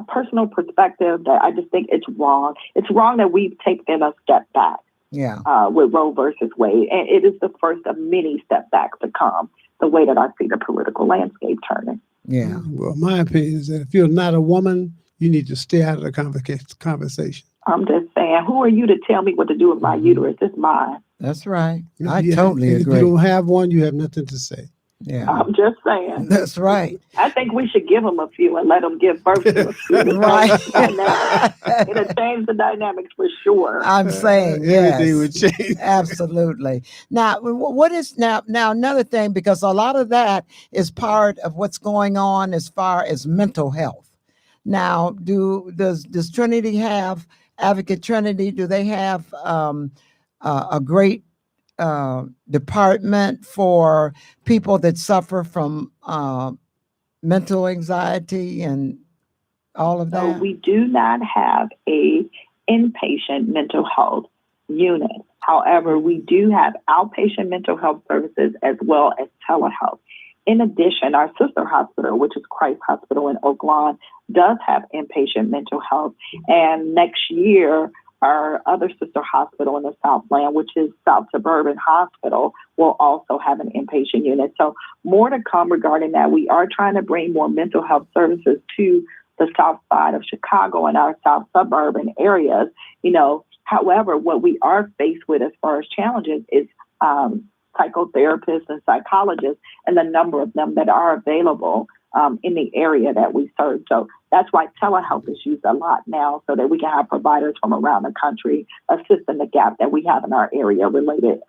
personal perspective that I just think it's wrong. It's wrong that we've taken a step back with Roe versus Wade, and it is the first of many step backs to come, the way that I see the political landscape turning. Yeah. Well, my opinion is that if you're not a woman, you need to stay out of the conversation. I'm just saying, who are you to tell me what to do with my uterus? It's mine. That's right. I totally agree. If you don't have one, you have nothing to say. Yeah. I'm just saying. That's right. I think we should give them a few and let them give birth to a few. Right. It'll change the dynamics for sure. I'm saying, everything would change. Absolutely. Now, what is now another thing, because a lot of that is part of what's going on as far as mental health. Now, does Trinity have Advocate Trinity? Do they have a great department for people that suffer from mental anxiety and all of that? So we do not have a inpatient mental health unit. However, we do have outpatient mental health services as well as telehealth. In addition, our sister hospital, which is Christ Hospital in Oak Lawn, does have inpatient mental health. And next year, our other sister hospital in the Southland, which is South Suburban Hospital, will also have an inpatient unit. So more to come regarding that. We are trying to bring more mental health services to the south side of Chicago and our south suburban areas. However, what we are faced with as far as challenges is psychotherapists and psychologists and the number of them that are available in the area that we serve. So that's why telehealth is used a lot now, so that we can have providers from around the country assist in the gap that we have in our area related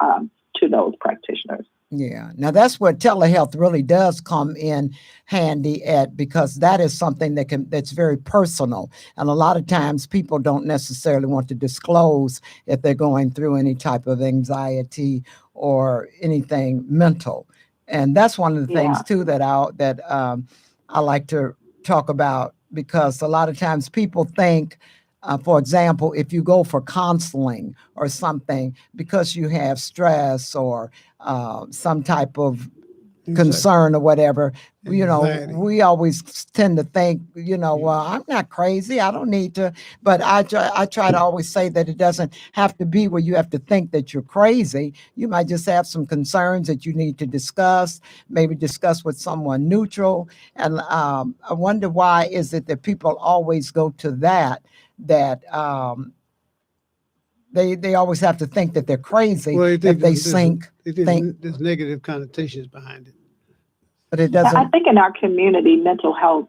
to those practitioners. Yeah. Now that's where telehealth really does come in handy because that is something that's very personal. And a lot of times people don't necessarily want to disclose if they're going through any type of anxiety or anything mental. And that's one of the things too that I like to talk about, because a lot of times people think, for example, if you go for counseling or something because you have stress or some type of concern or whatever, Anxiety. we always tend to think, well, I'm not crazy. I don't need to. But I try to always say that it doesn't have to be where you have to think that you're crazy. You might just have some concerns that you need to discuss, maybe discuss with someone neutral. And I wonder why is it that people always go to that they always have to think that they're crazy Well, if they think, there's negative connotations behind it. but it I doesn't. think in our community, mental health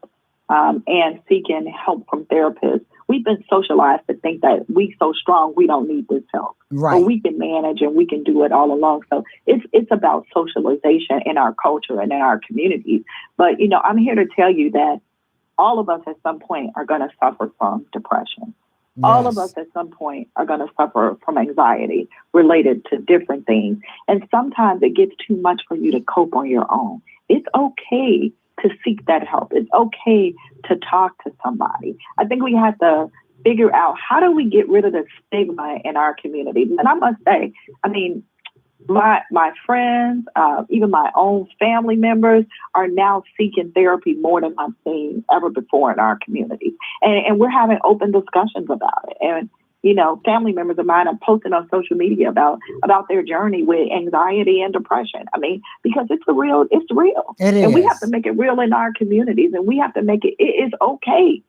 and seeking help from therapists, we've been socialized to think that we so strong, we don't need this help. Right. Or we can manage and we can do it all along. So it's about socialization in our culture and in our communities. But, I'm here to tell you that all of us at some point are going to suffer from depression. All of us at some point are going to suffer from anxiety related to different things. And sometimes it gets too much for you to cope on your own. It's okay to seek that help. It's okay to talk to somebody. I think we have to figure out, how do we get rid of the stigma in our community? And I must say, my friends, even my own family members are now seeking therapy more than I've seen ever before in our community. And we're having open discussions about it. And, family members of mine are posting on social media about their journey with anxiety and depression. Because it's real. It is. And we have to make it real in our communities, and we have to make it is okay.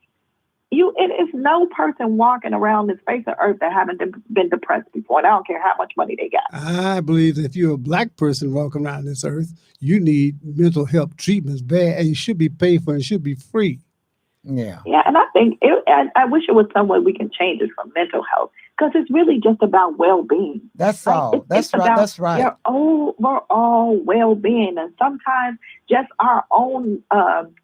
It is no person walking around this face of earth that haven't been depressed before. And I don't care how much money they got. I believe that if you're a Black person walking around this earth, you need mental health treatments bad, and you should be paid for, and should be free. Yeah. Yeah, and I think I wish it was some way we can change it from mental health, because it's really just about well-being. That's right? all. That's right. That's right. Your overall well-being, and sometimes just our own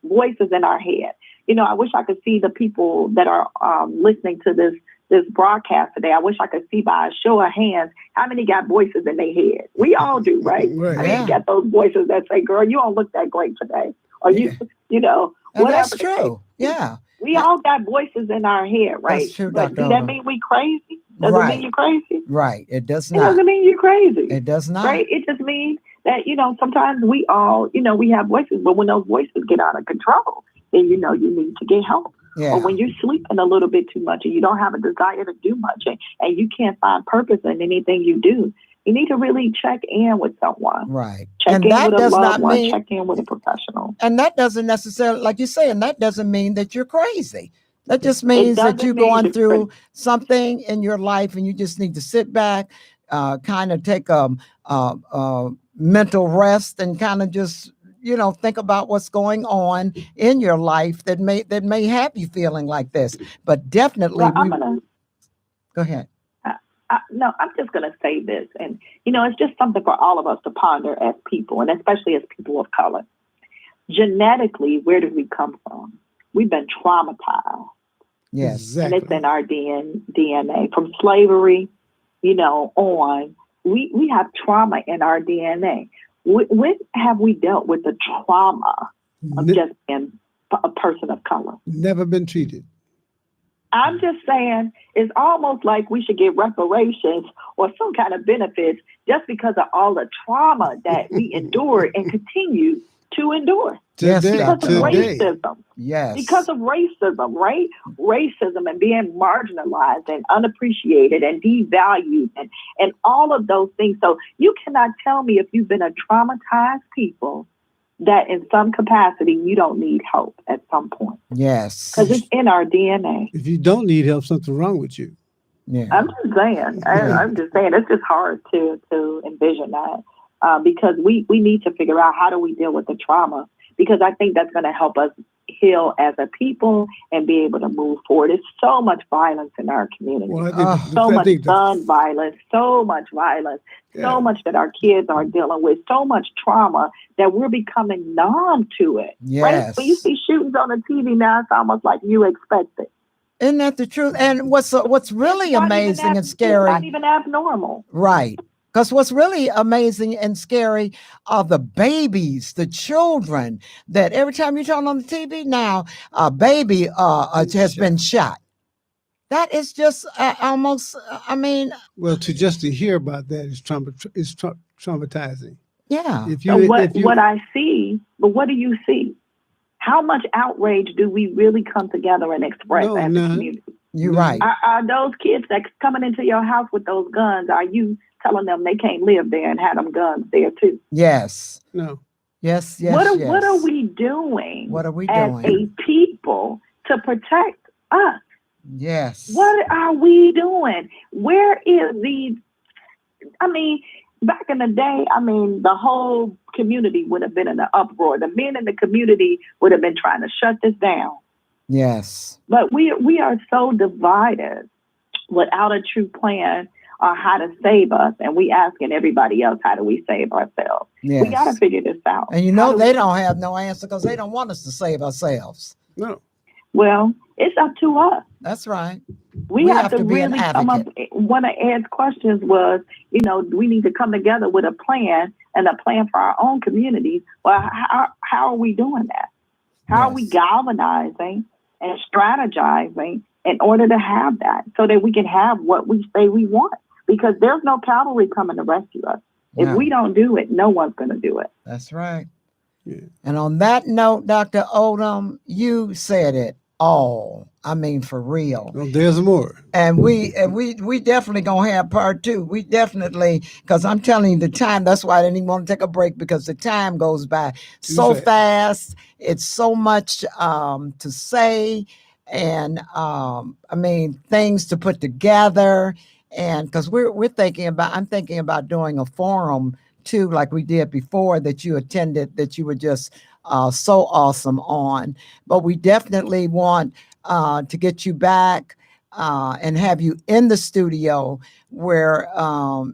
voices in our head. I wish I could see the people that are listening to this broadcast today. I wish I could see by a show of hands how many got voices in their head. We all do, right? Right. You got those voices that say, "Girl, you don't look that great today," or And whatever. that's true. Yeah. We all got voices in our head, right? That's true, But Dr. do that Odom. mean we crazy? Does it mean you're crazy? Right. It does It not. doesn't mean you're crazy. It does not. Right? It just means that, sometimes we all, we have voices, but when those voices get out of control, then you need to get help. Yeah. Or when you're sleeping a little bit too much and you don't have a desire to do much, and you can't find purpose in anything you do, you need to really check in with someone. Right. Check And in that with a does loved not one, mean, check in with a professional. and that doesn't necessarily, like you say, and that doesn't mean that you're crazy. That just means that doesn't you're mean going you're through something in your life, and you just need to sit back, kind of take a mental rest, and kind of just think about what's going on in your life that may have you feeling like this. But definitely, Well, go ahead. No, I'm just going to say this, and it's just something for all of us to ponder as people, and especially as people of color. Genetically, where did we come from? We've been traumatized. Yes, exactly. And it's in our DNA. From slavery, on, we have trauma in our DNA. When have we dealt with the trauma of just being a person of color? Never been treated. I'm just saying, it's almost like we should get reparations or some kind of benefits just because of all the trauma that we endured and continue to endure. Yes, Today. Because of racism. Yes. Because of racism, right? Racism and being marginalized and unappreciated and devalued and all of those things. So you cannot tell me, if you've been a traumatized people, that in some capacity you don't need help at some point. Yes. Because it's in our DNA. If you don't need help, something's wrong with you. Yeah. I'm just saying. I'm just saying. It's just hard to envision that because we need to figure out, how do we deal with the trauma? Because I think that's going to help us heal as a people and be able to move forward. There's so much violence in our community. Well, so much gun violence, so much violence, so much that our kids are dealing with, so much trauma that we're becoming numb to it. Yes. Right? When you see shootings on the TV now, it's almost like you expect it. Isn't that the truth? And what's really amazing and scary? It's not even abnormal. Right. Because what's really amazing and scary are the babies, the children, that every time you turn on the TV now, a baby has been shot. That is just almost, Well, to hear about that is traumatizing. Yeah. If So you, what I see, but what do you see? How much outrage do we really come together and express as a community? You're No. right. Are those kids that's coming into your house with those guns, are you telling them they can't live there and have them guns there too? Yes. No. Yes. Yes. What yes. are we doing What are we as doing? a people to protect us? Yes. What are we doing? Where is back in the day, the whole community would have been in an uproar. The men in the community would have been trying to shut this down. Yes. But we are so divided without a true plan on how to save us. And we asking everybody else, how do we save ourselves? Yes. We got to figure this out. And they don't have no answer because they don't want us to save ourselves. No. Well, it's up to us. That's right. We have to be an really come up. advocate. One of Ed's questions was, we need to come together with a plan and a plan for our own communities. Well, how are we doing that? How are we galvanizing and strategizing in order to have that so that we can have what we say we want? Because there's no cavalry coming to rescue us. If we don't do it, no one's going to do it. That's right. Yeah. And on that note, Dr. Odom, you said it all. For real. Well, there's more. And we definitely gonna have part two. We definitely, because I'm telling you the time, that's why I didn't even want to take a break, because the time goes by so fast. It's so much to say, and things to put together. And because I'm thinking about doing a forum too, like we did before, that you attended, that you were just so awesome on. But we definitely want to get you back and have you in the studio where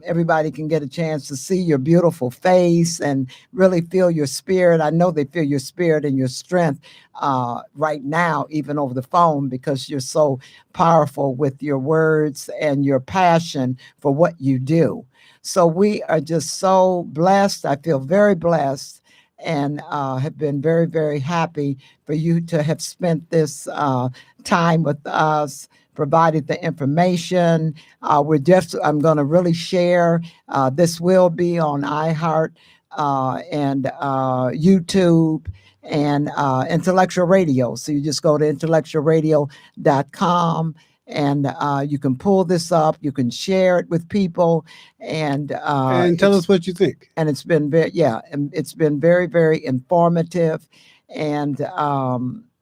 everybody can get a chance to see your beautiful face and really feel your spirit. I know they feel your spirit and your strength right now, even over the phone, because you're so powerful with your words and your passion for what you do. So we are just so blessed. I feel very blessed and have been very, very happy for you to have spent this time with us, provided the information. I'm going to really share. This will be on iHeart and YouTube and Intellectual Radio. So you just go to IntellectualRadio.com and you can pull this up. You can share it with people and tell us what you think. And it's been it's been very, very informative. And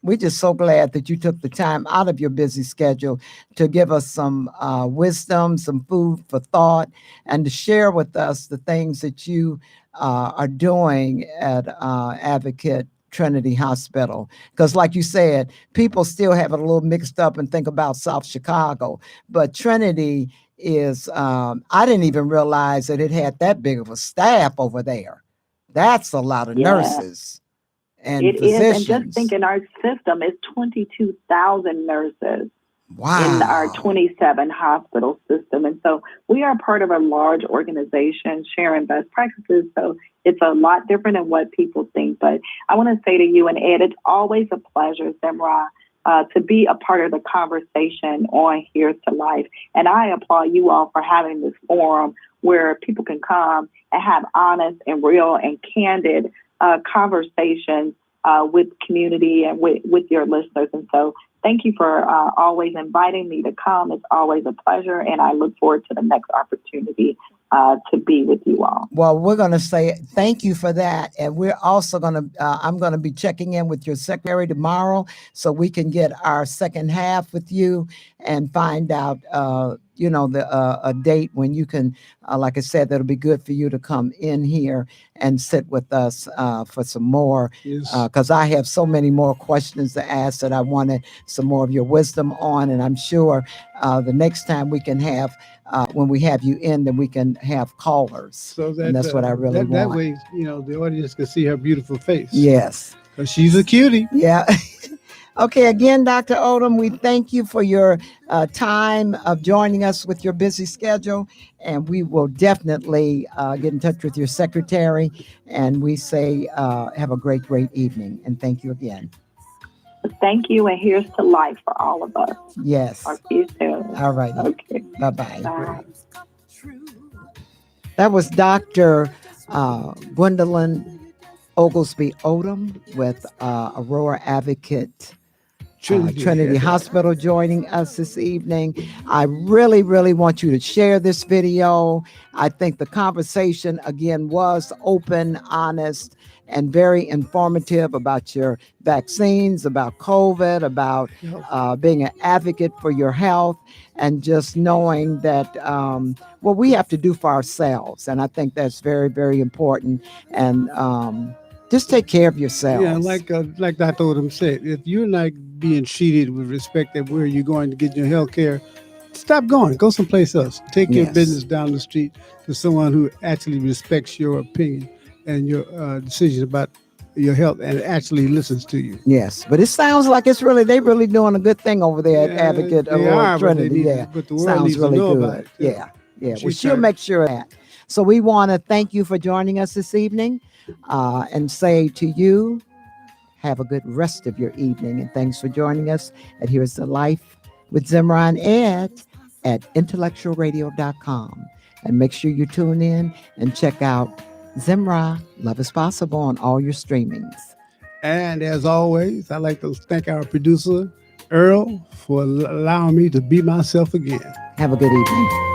we're just so glad that you took the time out of your busy schedule to give us some wisdom, some food for thought, and to share with us the things that you are doing at Advocate Trinity Hospital. Because like you said, people still have it a little mixed up and think about South Chicago. But Trinity is, I didn't even realize that it had that big of a staff over there. That's a lot of nurses. And it physicians. Is, and just think in our system is 22,000 nurses wow. in our 27 hospital system. And so we are part of a large organization sharing best practices. So it's a lot different than what people think. But I want to say to you and Ed, it's always a pleasure, Zemrah, to be a part of the conversation on Here's to Life. And I applaud you all for having this forum where people can come and have honest and real and candid conversations with community and with your listeners. And so thank you for always inviting me to come. It's always a pleasure. And I look forward to the next opportunity to be with you all. Well, we're going to say thank you for that. And we're also going to, I'm going to be checking in with your secretary tomorrow so we can get our second half with you and find out, a date when you can, like I said, that'll be good for you to come in here and sit with us for some more, because I have so many more questions to ask that I wanted some more of your wisdom on. And I'm sure the next time we can have, when we have you in, then we can have callers. So and that's what I really want. That way, the audience can see her beautiful face. Yes. Because she's a cutie. Yeah. Okay, again, Dr. Odom, we thank you for your time of joining us with your busy schedule, and we will definitely get in touch with your secretary, and we say have a great, great evening, and thank you again. Thank you, and here's to life for all of us. Yes. Talk to you soon. All right. Okay. Bye-bye. Bye. That was Dr. Gwendolyn Oglesby Odom with Aurora Advocate Trinity Hospital joining us this evening. I really, really want you to share this video. I think the conversation, again, was open, honest, and very informative about your vaccines, about COVID, about being an advocate for your health, and just knowing that what we have to do for ourselves. And I think that's very, very important. And just take care of yourselves. Yeah, like Dr. Odom said, if you're not being treated with respect at where you're going to get your health care, stop going. Go someplace else. Take your business down the street to someone who actually respects your opinion and your decisions about your health and actually listens to you. Yes, but it sounds like they really doing a good thing over there at Advocate Trinity. But the world sounds needs really to know good. about it. Yeah. Well, she'll make sure of that. So we want to thank you for joining us this evening, and say to you, have a good rest of your evening, and thanks for joining us at Here's the Life with Zemrah and Ed at IntellectualRadio.com. And make sure you tune in and check out Zemrah, Love is Possible on all your streamings. And as always, I'd like to thank our producer, Earl, for allowing me to be myself again. Have a good evening.